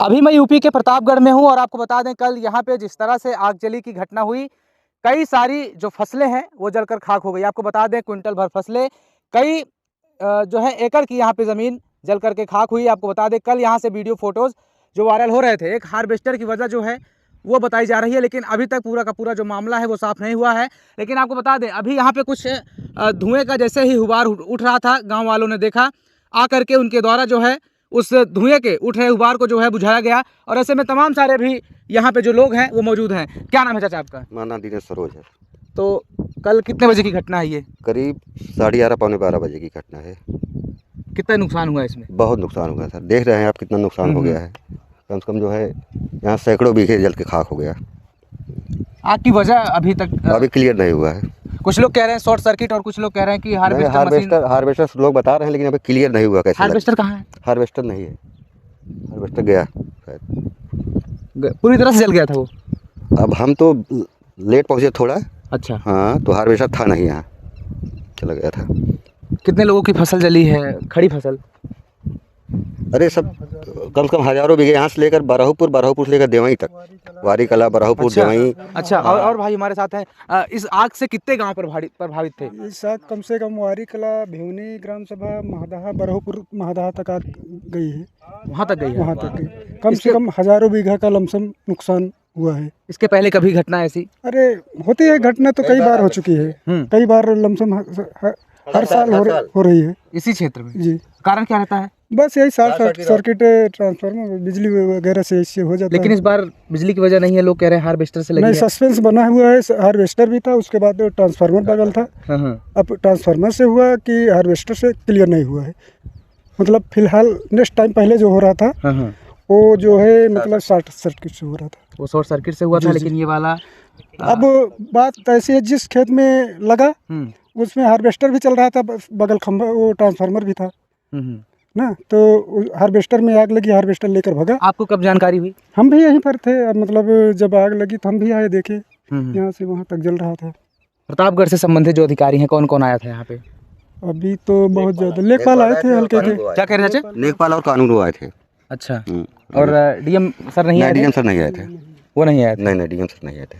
अभी मैं यूपी के प्रतापगढ़ में हूं और आपको बता दें कल यहां पे जिस तरह से आगजनी की घटना हुई, कई सारी जो फसलें हैं वो जलकर खाक हो गई। आपको बता दें क्विंटल भर फसलें, कई जो है एकड़ की यहां पे ज़मीन जल करके खाक हुई। आपको बता दें कल यहां से वीडियो फोटोज़ जो वायरल हो रहे थे, एक हार्वेस्टर की वजह जो है वो बताई जा रही है, लेकिन अभी तक पूरा का पूरा जो मामला है वो साफ नहीं हुआ है। लेकिन आपको बता दें अभी यहाँ पे कुछ धुएँ का जैसे ही हुबार उठ रहा था, गाँव वालों ने देखा, आकर के उनके द्वारा जो है उस धुएं के उठ रहे गुबार को जो है बुझाया गया। और ऐसे में तमाम सारे भी यहाँ पे जो लोग हैं वो मौजूद हैं। क्या नाम है चाचा आपका? मेरा नाम दिनेश सरोज है। तो कल कितने बजे की घटना है ये? करीब 11:30 पौने 12 बजे की घटना है। कितना नुकसान हुआ इसमें? बहुत नुकसान हुआ सर, देख रहे हैं आप कितना नुकसान हो गया है। कम से कम जो है यहाँ सैकड़ों बीघे जल के खाक हो गया। आग की वजह अभी तक अभी क्लियर नहीं हुआ है। कुछ लोग कह रहे हैं शॉर्ट सर्किट और कुछ लोग कह रहे हैं कि हार्वेस्टर लोग बता रहे हैं, लेकिन अभी क्लियर नहीं हुआ। कैसे हार्वेस्टर कहाँ है? हार्वेस्टर नहीं है, हार्वेस्टर गया शायद, पूरी तरह से जल गया था वो। अब हम तो लेट पहुँचे थोड़ा। अच्छा हाँ, तो हार्वेस्टर था नहीं, यहाँ चला गया था। कितने लोगों की फसल जली है, खड़ी फसल? अरे सब कम से कम हजारों बीघे, यहाँ से लेकर बरहपुर से लेकर देवई तक, वारी कला, बरहपुर, देवई। अच्छा और भाई हमारे साथ हैं, इस आग से कितने गांव प्रभावित थे? इस आग कम से कम वारी कला, भिवनी ग्राम सभा, महदहा, बरहपुर महदहा तक आग गई है। वहाँ तक गई है? वहाँ तक गई। कम से कम हजारों बीघा का लमसम नुकसान हुआ है। इसके पहले कभी घटना ऐसी? अरे होती है घटना, तो कई बार हो चुकी है। कई बार लमसम हर साल हो रही है इसी क्षेत्र में जी। कारण क्या रहता है? बस यही शॉर्ट सर्किट, ट्रांसफार्मर, बिजली वगैरह से इससे हो जाता है। लेकिन इस बार बिजली की वजह नहीं है, लोग कह रहे हैं हार्वेस्टर से लगी नहीं, है। सस्पेंस बना हुआ है। हार्वेस्टर भी था, उसके बाद ट्रांसफार्मर बगल था। अब ट्रांसफार्मर से हुआ कि हार्वेस्टर से, क्लियर नहीं हुआ है। मतलब फिलहाल नेक्स्ट टाइम पहले जो हो रहा था वो जो है मतलब शॉर्ट सर्किट से हो रहा था। वो शॉर्ट सर्किट से हुआ था, लेकिन ये वाला अब बात ऐसी है, जिस खेत में लगा उसमें हार्वेस्टर भी चल रहा था, बगल खंभा वो ट्रांसफार्मर भी था ना, तो हार्वेस्टर में आग लगी, हार्वेस्टर लेकर भगा। आपको कब जानकारी हुई? हम भी यहीं पर थे, मतलब जब आग लगी तो हम भी आए, देखे यहाँ से वहाँ तक जल रहा था। प्रतापगढ़ से संबंधित जो अधिकारी हैं कौन कौन आया था यहाँ पे? अभी तो बहुत ज्यादा लेखपाल आए थे हल्के के। क्या कह रहे थे? लेखपाल और कानून आए थे। अच्छा, और डीएम सर नहीं आए? डीएम सर नहीं आए थे। वो नहीं आए थे? नहीं, डीएम सर नहीं आए थे।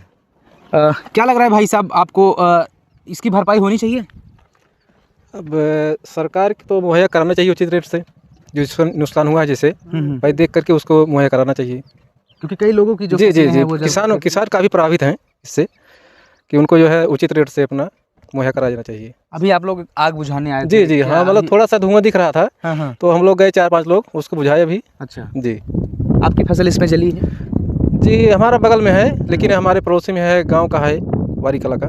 क्या लग रहा है भाई साहब आपको, इसकी भरपाई होनी चाहिए? अब सरकार को तो मुहैया कराना चाहिए उचित रेट से, जो इसको नुकसान हुआ है जैसे भाई देख करके उसको मुहैया कराना चाहिए, क्योंकि कई लोगों की जो जी किसान काफ़ी प्रभावित हैं इससे, कि उनको जो है उचित रेट से अपना मुहैया कराया जाना चाहिए। अभी आप लोग आग बुझाने आए थे? जी हाँ, मतलब थोड़ा सा धुआं दिख रहा था। तो हम लोग गए 4-5 लोग, उसको बुझाए अभी। अच्छा जी। आपकी फसल इसमें जली है? जी हमारा बगल में है, लेकिन हमारे पड़ोसी में है, गाँव का है, वारी कला का।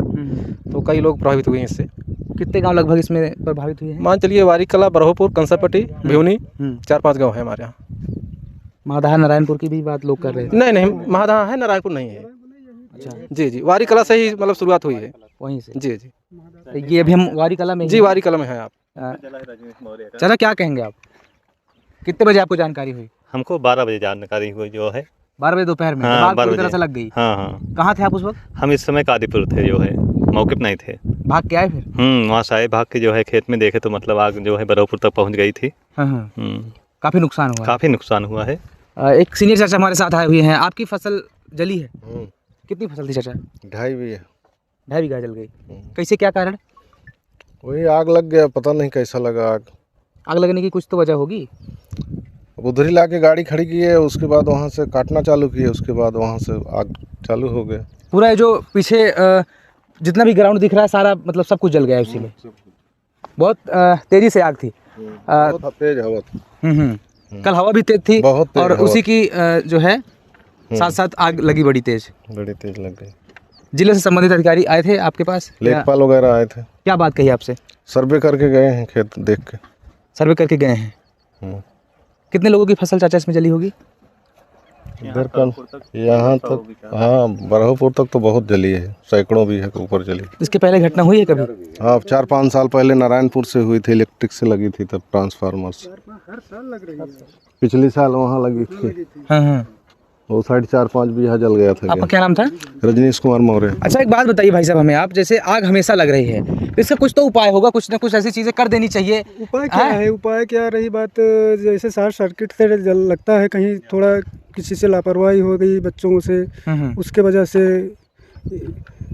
तो कई लोग प्रभावित हुए हैं इससे। कितने गांव लगभग इसमें प्रभावित हुए हैं? मान चलिए वारी कला, बरहपुर, कंसापट्टी, भिवनी, 4-5 गाँव है हमारे यहाँ। महदहा नारायणपुर की भी बात लोग कर रहे थे? नहीं, महदहा है, नारायणपुर नहीं है। अच्छा जी, वारी कला से ही मतलब शुरुआत हुई है वहीं से। जी। तो ये अभी हम वारी कला में? जी वारी कला में है आप। चला क्या कहेंगे आप, कितने बजे आपको जानकारी हुई? हमको 12 बजे जानकारी हुई जो है। 12 बजे दोपहर में? हाँ, आग पूरी तरह से लग गई? हाँ। कहाँ थे आप उस वक्त? हम इस समय कादीपुर थे, जो है मौके पर नहीं थे। भाग के आए फिर? वहाँ से आए, भाग के जो है खेत में देखे तो मतलब आग जो है बरहपुर तक पहुँच गई थी। काफी नुकसान हुआ? काफ़ी नुकसान हुआ है। एक सीनियर चाचा हमारे साथ आए हुए हैं। आपकी फसल जली है? कितनी फसल थी चाचा? 2.5 बीघा। 2.5 बीघा जल गई? कैसे, क्या कारण? वही आग लग गया, पता नहीं कैसा लगा आग। आग लगने की कुछ तो वजह होगी। उधर ही ला के गाड़ी खड़ी की है, उसके बाद वहाँ से काटना चालू किए, उसके बाद वहाँ से आग चालू हो गया। पूरा जो पीछे जितना भी ग्राउंड दिख रहा है सारा, मतलब सब कुछ जल गया है उसी में। बहुत तेजी से आग थी। बहुत तेज हवा थी। कल हवा भी तेज थी, बहुत और उसी की जो है साथ साथ आग लगी बड़ी तेज लग गई। जिले से संबंधित अधिकारी आए थे आपके पास? लेखपाल वगैरह आए थे। क्या बात कही आपसे? सर्वे करके गए हैं, खेत देख के। सर्वे करके गए हैं। कितने लोगों की फसल चाचा इसमें जली होगी? इधर का यहाँ तक, हाँ बरहपुर तक तो बहुत जली है, सैकड़ों भी है ऊपर जली। इसके पहले घटना हुई है कभी? हाँ, 4-5 साल पहले नारायणपुर से हुई थी, इलेक्ट्रिक से लगी थी तब ट्रांसफार्मर से। पिछले साल वहाँ लगी थी। हाँ। वो साइड 4-5 बीघा जल गया था। आपका क्या नाम था? रजनीश कुमार मौर्य। अच्छा एक बात बताइए भाई साहब हमें आप, जैसे आग हमेशा लग रही है, इसका कुछ तो उपाय होगा, कुछ ना कुछ ऐसी चीजें कर देनी चाहिए। उपाय क्या है? उपाय क्या रही बात, जैसे शॉर्ट सर्किट से जल लगता है, कहीं थोड़ा किसी से लापरवाही हो गई बच्चों से, उसके वजह से,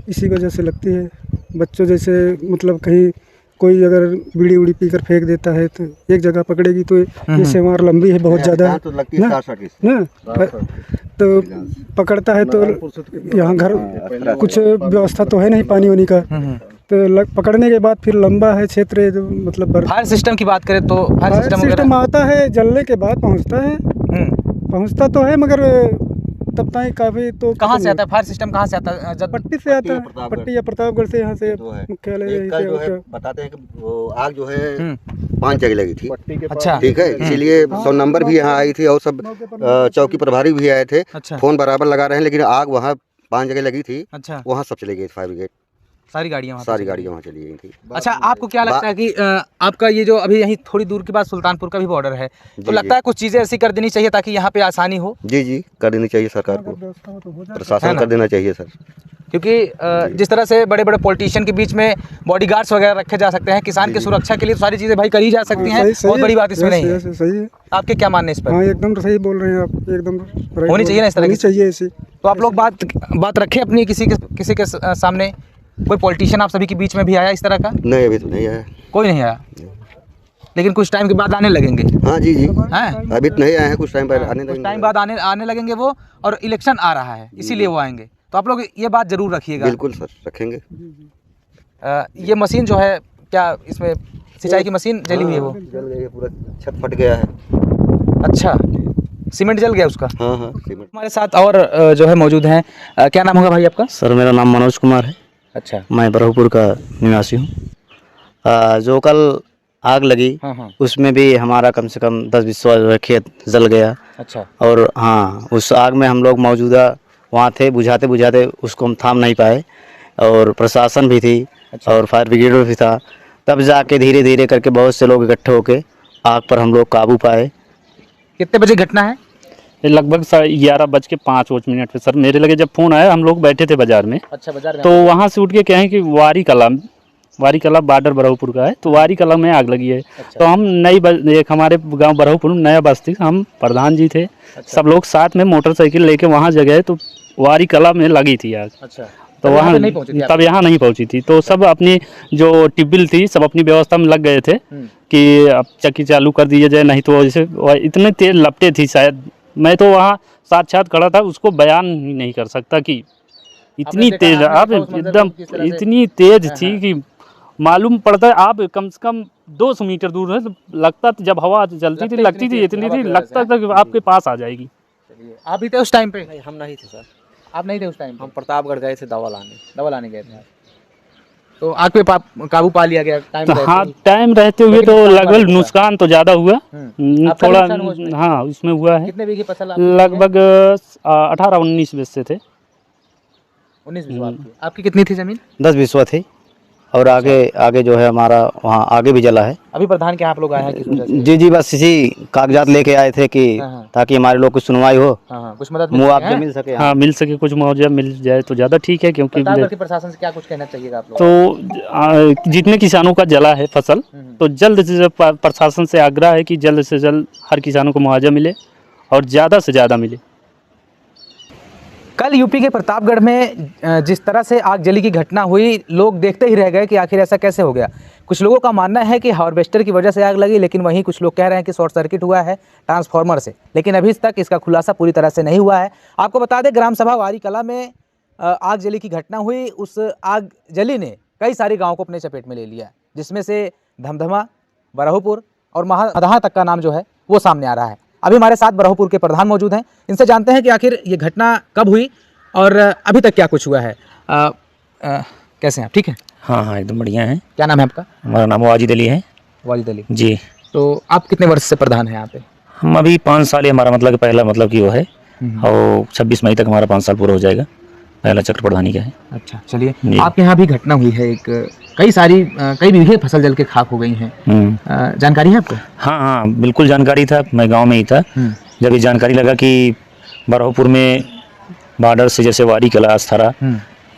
इसी वजह से लगती है। बच्चों जैसे मतलब कहीं कोई अगर बीड़ी उड़ी पीकर फेंक देता है तो एक जगह पकड़ेगी तो ये सेवार लंबी है बहुत ज़्यादा तो लगती है ना, 60 ना तो पकड़ता है तो यहाँ घर कुछ व्यवस्था तो है नहीं पानी वानी का, तो पकड़ने के बाद फिर लंबा है क्षेत्र, जो मतलब फायर सिस्टम की बात करें तो फायर सिस्टम आता है, जलने के बाद पहुँचता तो है, मगर तब तक काफ़ी तो कहाँ से आता है फायर सिस्टम, कहाँ से आता है? जब पट्टी से आता है, पट्टी या प्रतापगढ़ से, यहाँ से मुख्यालय एक कल जो है बताते हैं कि वो आग जो है 5 जगह लगी थी। अच्छा, ठीक है, इसीलिए 100 नंबर भी यहाँ आई थी और सब चौकी प्रभारी भी आए थे। अच्छा, फोन बराबर लगा रहे हैं, लेकिन आग वहाँ 5 जगह लगी थी। अच्छा, वहाँ सब चले गए, फायर ब्रिगेड सारी गाड़ियाँ सारी गाड़ियाँ वहाँ चली गई थी। अच्छा, आपको क्या लगता है कि आपका ये जो अभी यहीं थोड़ी दूर के बाद सुल्तानपुर का भी बॉर्डर है, तो लगता है कुछ चीज़ें ऐसी कर देनी चाहिए ताकि यहाँ पे आसानी हो? जी कर देनी चाहिए सरकार को, प्रशासन कर देना चाहिए सर, क्योंकि जिस तरह से बड़े बड़े पॉलिटिशियन के बीच में बॉडीगार्ड्स वगैरह रखे जा सकते हैं, किसान की सुरक्षा के लिए सारी चीज़ें भाई करी जा सकती हैं, बहुत बड़ी बात इसमें नहीं है। सही है, आपके क्या मानने इस पर? हाँ एकदम सही बोल रहे हैं आप, एकदम होनी चाहिए ना इस तरह की, चाहिए ऐसी। तो आप लोग बात रखें अपनी किसी के सामने, कोई पॉलिटिशियन आप सभी के बीच में भी आया इस तरह का? नहीं, अभी तो नहीं आया, कोई नहीं आया, लेकिन कुछ टाइम के बाद आने लगेंगे। हाँ जी हैं, अभी तो नहीं आए हैं, कुछ टाइम बाद आने लगेंगे, कुछ टाइम बाद आने लगेंगे वो, और इलेक्शन आ रहा है इसीलिए वो आएंगे, तो आप लोग ये बात जरूर रखिएगा। बिल्कुल सर, रखेंगे। ये मशीन जो है, क्या इसमें सिंचाई की मशीन जली हुई है? वो जल गई है, पूरा छत फट गया है। अच्छा, सीमेंट जल गया उसका? हाँ सीमेंट। हमारे साथ और जो है मौजूद हैं, क्या नाम होगा भाई आपका? सर मेरा नाम मनोज कुमार है। अच्छा, मैं बरहपुर का निवासी हूँ। जो कल आग लगी उसमें भी हमारा कम से कम 10-20 खेत जल गया। अच्छा, और हाँ, उस आग में हम लोग मौजूदा वहाँ थे, बुझाते बुझाते उसको हम थाम नहीं पाए, और प्रशासन भी थी। अच्छा। और फायर ब्रिगेड भी था, तब जाके धीरे धीरे करके बहुत से लोग इकट्ठे होके आग पर हम लोग काबू पाए। कितने बजे घटना है? लगभग 11:05 पे सर मेरे लगे जब फ़ोन आया, हम लोग बैठे थे बाज़ार में। अच्छा, बाजार में? तो वहाँ से उठ के कहें कि वारी कला बॉर्डर बरहपुर का है, तो वारी कला में आग लगी है। अच्छा। तो हम एक हमारे गांव बरहपुर नया बस्ती, हम प्रधान जी थे। अच्छा। सब लोग साथ में मोटरसाइकिल लेके वहाँ जगह, तो वारी कला में लगी थी आग। अच्छा। तो वहाँ तब यहाँ नहीं पहुँची थी, तो सब अपनी जो टिबिल थी सब अपनी व्यवस्था में लग गए थे कि अब चक्की चालू कर दिया जाए, नहीं तो जैसे इतने तेज लपटे थी, शायद मैं तो वहाँ साक्षात खड़ा था, उसको बयान ही नहीं कर सकता कि इतनी तेज, अब एकदम इतनी तेज थी कि मालूम पड़ता है आप कम से कम 200 मीटर दूर है, तो लगता जब हवा चलती थी लगती थी इतनी थी, लगता था कि आपके पास आ जाएगी। आप भी थे उस टाइम पे? हम नहीं थे सर। आप नहीं थे उस टाइम? हम प्रतापगढ़ गए थे दवा लाने गए थे। तो आग पे काबू पा लिया गया टाइम? तो हाँ, टाइम रहते हुए तो लगभग नुकसान तो ज़्यादा हुआ थोड़ा। हाँ, उसमें हुआ है। कितने बीघे फसल? लगभग 18-19 बीघे थे। 19 बीघे आपकी कितनी थी ज़मीन? 10 बीघे थी, और आगे जो है हमारा वहाँ आगे भी जला है। अभी प्रधान के आप लोग आए हैं? जी, बस इसी कागजात लेके आए थे कि ताकि हमारे लोग की सुनवाई हो, कुछ मदद मुआवजा मिल सके। हाँ, मिल सके, कुछ मुआवजा मिल जाए तो ज़्यादा ठीक है, क्योंकि प्रशासन से क्या कुछ कहना चाहिए आप लोग? तो जितने किसानों का जला है फसल, तो जल्द से जल्द प्रशासन से आग्रह है कि जल्द से जल्द हर किसानों को मुआवजा मिले और ज़्यादा से ज़्यादा मिले। कल यूपी के प्रतापगढ़ में जिस तरह से आग जली की घटना हुई, लोग देखते ही रह गए कि आखिर ऐसा कैसे हो गया। कुछ लोगों का मानना है कि हार्वेस्टर की वजह से आग लगी, लेकिन वहीं कुछ लोग कह रहे हैं कि शॉर्ट सर्किट हुआ है ट्रांसफार्मर से, लेकिन अभी तक इसका खुलासा पूरी तरह से नहीं हुआ है। आपको बता दें, ग्राम सभा वारी कला में आग जली की घटना हुई। उस आग जली ने कई सारे गाँव को अपने चपेट में ले लिया, जिसमें से धमधमा, बरहपुर और महादहा तक का नाम जो है वो सामने आ रहा है। अभी हमारे साथ बरहपुर के प्रधान मौजूद हैं, इनसे जानते हैं कि आखिर ये घटना कब हुई और अभी तक क्या कुछ हुआ है। कैसे हैं आप? ठीक है? हाँ, एकदम बढ़िया है। क्या नाम है आपका? हमारा नाम वाजिद अली है। वाजिद अली जी। तो आप कितने वर्ष से प्रधान हैं यहाँ पे? हम अभी 5 साल, हमारा मतलब पहला मतलब कि वो है, और 26 मई तक हमारा 5 साल पूरा हो जाएगा, पहला चक्र प्रधानी का है। अच्छा, चलिए, आपके यहाँ भी घटना हुई है, कई बीघे फसल जल के खाक हो गई हैं, जानकारी है आपको? हाँ, बिल्कुल जानकारी था, मैं गांव में ही था जब ये जानकारी लगा कि बरहपुर में बॉर्डर से जैसे वारी कला, अस्थरा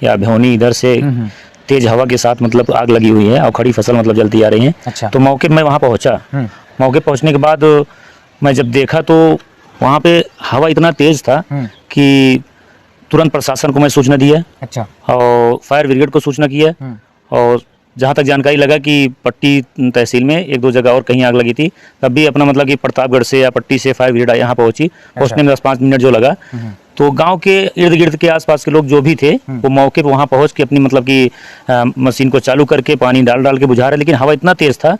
या भौनी, इधर से तेज हवा के साथ मतलब आग लगी हुई है और खड़ी फसल मतलब जलती आ रही है। अच्छा। तो मौके पर मैं वहाँ पहुँचा। मौके पहुँचने के बाद मैं जब देखा तो वहाँ पे हवा इतना तेज था कि तुरंत प्रशासन को मैं सूचना दिया। अच्छा। और फायर ब्रिगेड को सूचना किया। और जहाँ तक जानकारी लगा कि पट्टी तहसील में 1-2 जगह और कहीं आग लगी थी, तब भी अपना मतलब कि प्रतापगढ़ से या पट्टी से फायर ब्रिगेड यहाँ पहुंची। पहुंचने में 10-5 मिनट जो लगा, तो गांव के इर्द गिर्द के आसपास के लोग जो भी थे वो मौके पर वहाँ पहुँच के अपनी मतलब कि मशीन को चालू करके पानी डाल के बुझा रहे। लेकिन हवा इतना तेज था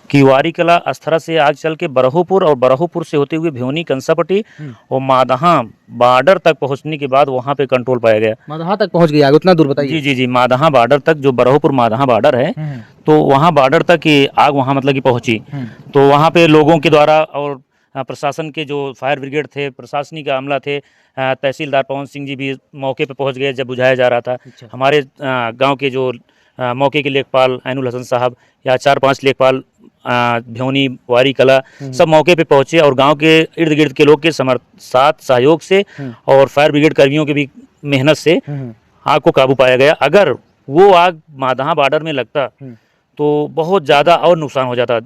कि वारी कला अस्थरा से आग चल के बरहोपुर और बरहोपुर से होते हुए भिवनी कंसापट्टी और मादहा बॉर्डर तक पहुंचने के बाद वहां पे कंट्रोल पाया गया। मादहा तक पहुंच गई आग, उतना दूर बताइए। जी, मादहा बॉर्डर तक, जो बरहोपुर मादहा बॉर्डर है, तो वहां बॉर्डर तक ये आग वहां मतलब कि पहुंची। तो वहां पे लोगों के द्वारा और प्रशासन के जो फायर ब्रिगेड थे, प्रशासनिक अमला थे, तहसीलदार पवन सिंह जी भी मौके पे पहुंच गए जब बुझाया जा रहा था। हमारे गाँव के जो मौके के लेखपाल ऐनुल हसन साहब या 4-5 लेखपाल भिवनी वारी कला सब मौके पे पहुंचे और गांव के इर्द गिर्द के लोग के साथ सहयोग से और फायर ब्रिगेड कर्मियों की भी मेहनत से आग को काबू पाया गया। अगर वो आग मादहा बॉर्डर में लगता तो बहुत ज़्यादा और नुकसान हो जाता।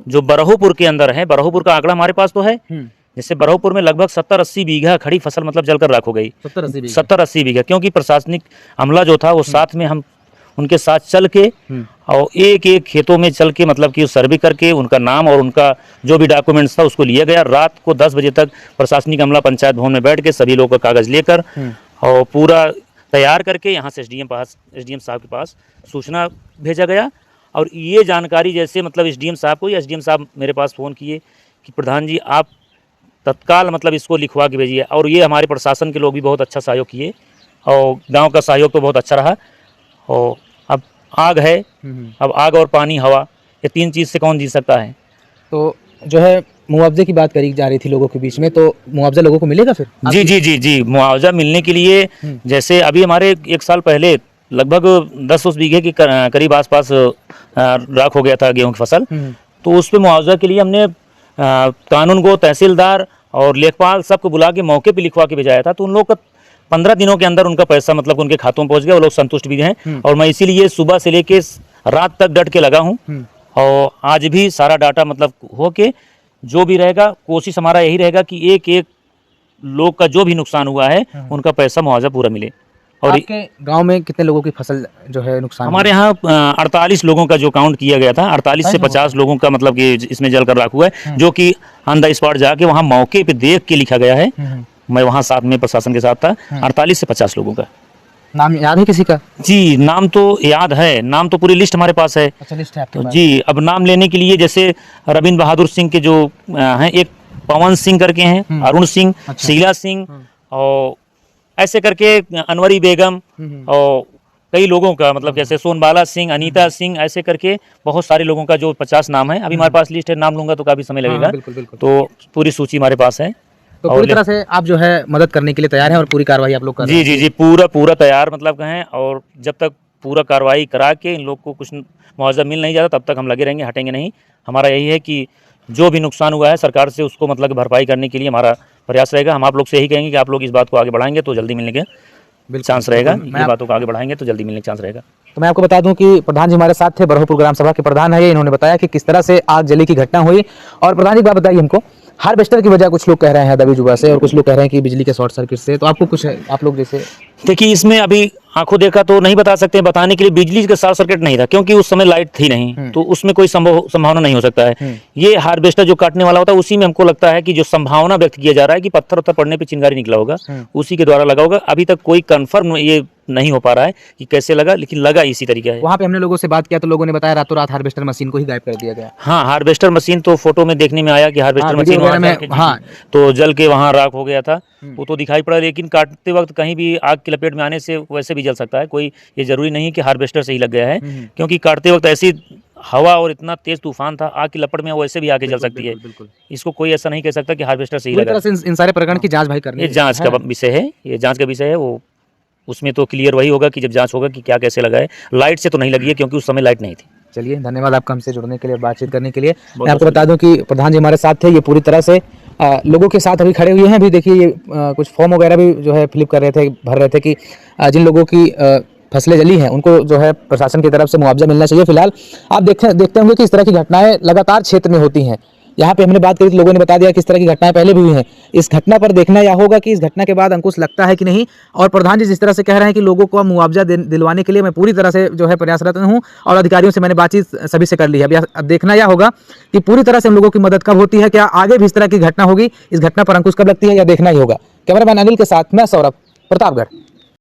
जो बरहोपुर के अंदर है, बरहोपुर का आंकड़ा हमारे पास तो है, जैसे बरहोपुर में लगभग 70-80 बीघा खड़ी फसल मतलब जलकर राख हो गई। 70-80 बीघा, क्योंकि प्रशासनिक अमला जो था वो साथ में हम उनके साथ चल के और एक खेतों में चल के मतलब कि सर्वे करके उनका नाम और उनका जो भी डॉक्यूमेंट्स था उसको लिया गया। रात को 10 बजे तक प्रशासनिक अमला पंचायत भवन में बैठ के सभी लोगों का कागज़ लेकर और पूरा तैयार करके यहाँ से एसडीएम साहब के पास सूचना भेजा गया। और ये जानकारी जैसे मतलब एसडीएम साहब को, एसडीएम साहब मेरे पास फ़ोन किए कि प्रधान जी आप तत्काल मतलब इसको लिखवा के भेजिए। और ये हमारे प्रशासन के लोग भी बहुत अच्छा सहयोग किए और गाँव का सहयोग तो बहुत अच्छा रहा। और अब आग है, अब आग और पानी हवा, ये 3 चीज़ से कौन जी सकता है। तो जो है मुआवजे की बात करी जा रही थी लोगों के बीच में, तो मुआवजा लोगों को मिलेगा फिर? जी, मुआवजा मिलने के लिए जैसे अभी हमारे 1 साल पहले लगभग 10 बीघे के करीब आसपास राख हो गया था गेहूं की फसल। तो उस पर मुआवजा के लिए हमने कानून को, तहसीलदार और लेखपाल सबको बुला के मौके पे लिखवा के भेजाया था। तो उन लोग का 15 दिनों के अंदर उनका पैसा मतलब उनके खातों में पहुंच गया। वो लोग संतुष्ट भी हैं और मैं इसीलिए सुबह से लेके रात तक डट के लगा हूं। और आज भी सारा डाटा मतलब हो के जो भी रहेगा, कोशिश हमारा यही रहेगा कि एक लोग का जो भी नुकसान हुआ है उनका पैसा मुआवजा पूरा मिले। और आपके गांव में कितने लोगों की फसल जो है नुकसान? हमारे यहाँ 48 लोगों का जो काउंट किया गया था, 48 से 50 लोगों का मतलब कि इसमें जलकर राख हुआ है, जो कि ऑन द स्पॉट जाके वहाँ मौके पे देख के लिखा गया है। मैं वहाँ साथ में प्रशासन के साथ था। 48 से 50 लोगों का। नाम याद है किसी का? जी, नाम तो याद है, नाम तो पूरी लिस्ट हमारे पास है। अच्छा, लिस्ट है आपके पास? जी, अब नाम लेने के लिए जैसे रविंद्र बहादुर सिंह के जो हैं, एक पवन सिंह करके हैं, अरुण सिंह, शीला सिंह, और ऐसे करके अनवरी बेगम और कई लोगों का मतलब जैसे सोनबाला सिंह, अनीता सिंह, ऐसे करके बहुत सारे लोगों का जो 50 नाम है। अभी हमारे पास लिस्ट है, नाम लूंगा तो काफ़ी समय लगेगा। बिल्कुल। तो पूरी सूची हमारे पास है। तो पूरी तरह से आप जो है मदद करने के लिए तैयार हैं और पूरी कार्रवाई आप लोग कर रहे हैं? जी, पूरा तैयार मतलब हैं। और जब तक पूरा कार्रवाई करा के इन लोग को कुछ मुआवजा मिल नहीं जाता तब तक हम लगे रहेंगे, हटेंगे नहीं। हमारा यही है कि जो भी नुकसान हुआ है सरकार से उसको मतलब भरपाई करने के लिए हमारा प्रयास रहेगा। हम आप लोग से यही कहेंगे कि आप लोग इस बात को आगे बढ़ाएंगे तो जल्दी मिलने के चांस रहेगा। ये बातों को आगे बढ़ाएंगे तो जल्दी मिलने के चांस रहेगा। तो मैं आपको बता दूं कि प्रधान जी हमारे साथ थे, बरहोपुर ग्राम सभा के प्रधान है। इन्होंने बताया कि किस तरह से आग जली की घटना हुई। और प्रधान जी बात बताइए हमको, हार्वेस्टर की वजह कुछ लोग कह रहे हैं दबी जुबा से और कुछ लोग कह रहे हैं कि बिजली के शॉर्ट सर्किट से। तो आपको कुछ है, आप लोग जैसे देखिए, इसमें अभी आंखों देखा तो नहीं बता सकते। बताने के लिए बिजली का शॉर्ट सर्किट नहीं था क्योंकि उस समय लाइट थी नहीं, तो उसमें कोई संभावना नहीं हो सकता है। ये हार्वेस्टर जो काटने वाला होता है उसी में हमको लगता है कि जो संभावना व्यक्त किया जा रहा है कि पत्थर उत्थर पड़ने पे चिंगारी निकला होगा, उसी के द्वारा लगा होगा। अभी तक कोई कंफर्म ये नहीं हो पा रहा है कि कैसे लगा, लेकिन लगा इसी तरीका है। वहाँ पे हमने लोगों से बात किया तो लोगों ने बताया रातों रात हार्वेस्टर मशीन को ही गायब कर दिया गया। हाँ, हार्वेस्टर मशीन तो फोटो में देखने में आया कि हार्वेस्टर मशीन तो जल के वहाँ राख हो गया था, वो तो दिखाई पड़ा। लेकिन काटते वक्त कहीं भी आग की लपेट में आने से वैसे भी जल सकता है, कोई ये जरूरी नहीं कि हार्वेस्टर से ही लग गया है। क्योंकि काटते वक्त ऐसी हवा और इतना तेज तूफान था, आग की लपट में वैसे भी आगे जल सकती है। इसको कोई ऐसा नहीं कह सकता कि हार्वेस्टर से ही लगा। इन सारे प्रकरण की जांच भाई करनी है। ये जांच का विषय है, ये जांच का विषय है। वो उसमें तो क्लियर वही होगा कि जब जांच होगा कि क्या कैसे लगा है। लाइट से तो नहीं लगी है क्योंकि उस समय लाइट नहीं थी। चलिए, धन्यवाद आपका हमसे जुड़ने के लिए, बातचीत करने के लिए। मैं आपको बता दूं कि प्रधान जी हमारे साथ थे। ये पूरी तरह से लोगों के साथ अभी खड़े हुए हैं। अभी देखिए ये कुछ फॉर्म वगैरह भी जो है फिलअप कर रहे थे, भर रहे थे कि जिन लोगों की फसलें जली हैं उनको जो है प्रशासन की तरफ से मुआवजा मिलना चाहिए। फिलहाल आप देखते होंगे कि इस तरह की घटनाएं लगातार क्षेत्र में होती हैं। यहाँ पे हमने बात करी तो लोगों ने बता दिया कि इस तरह की घटनाएं पहले भी हुई हैं। इस घटना पर देखना यह होगा कि इस घटना के बाद अंकुश लगता है कि नहीं। और प्रधान जी जिस तरह से कह रहे हैं कि लोगों को मुआवजा दिलवाने के लिए मैं पूरी तरह से जो है प्रयासरत हूँ और अधिकारियों से मैंने बातचीत सभी से कर ली है। अब देखना यह होगा कि पूरी तरह से हम लोगों की मदद कब होती है, क्या आगे भी इस तरह की घटना होगी, इस घटना पर अंकुश कब लगती है, यह देखना ही होगा। कैमरामैन अनिल के साथ मैं सौरभ, प्रतापगढ़।